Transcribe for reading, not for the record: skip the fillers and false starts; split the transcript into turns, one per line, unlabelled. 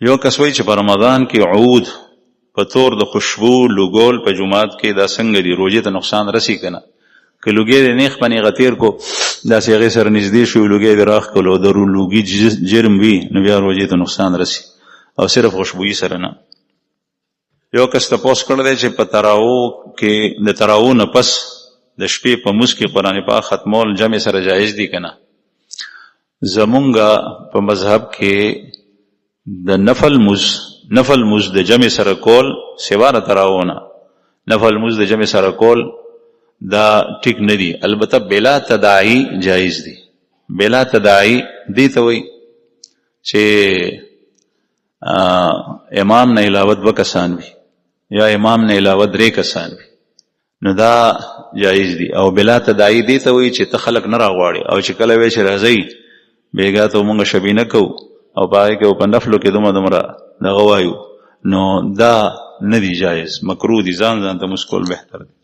یو کس وایي چې په رمضان کې عود په تور د خوشبو لوګول په جمعات کې دا څنګه دي، روژې ته نقصان رسی کنه؟ که لوګی د نیخ په نیغه تیر کو داسې هغې سره نږدې شو لوګی دې راښ کړلو د لوګي جرم وي نو بیا روژې ته نقصان رسی او صرف خوشبویي سره نه. یو کس تپوس کړی دی چې په تراو کې د تراو نه پس د شپې په مونځ کې قرآن پاک ختمول جمع سره جایز دي که نه؟ زمونږ په مذهب کې د نفل مونځ د جمع سره کول سوا د تراو نه، نفل مونځ د جمع سره کول دا ټیک نه دی، البته بلا تداعی جایز دی. بلا تداعی دی ته وایي چې امام نه علاوه 2 کسان وي یا امام نه علاوه 3 کسان وي نو دا جایز دی. او بلا تداعی دی ته وایي چې ته خلق نه راغواړي او چې کله وایي چې راځئ بیګا ته مونږ شبینه کوو او په هغې کې په نفلو کې دومره دغه وایو نو دا نه دی جایز، مکروه دی، ځان ته مونځ کول بهتر دی.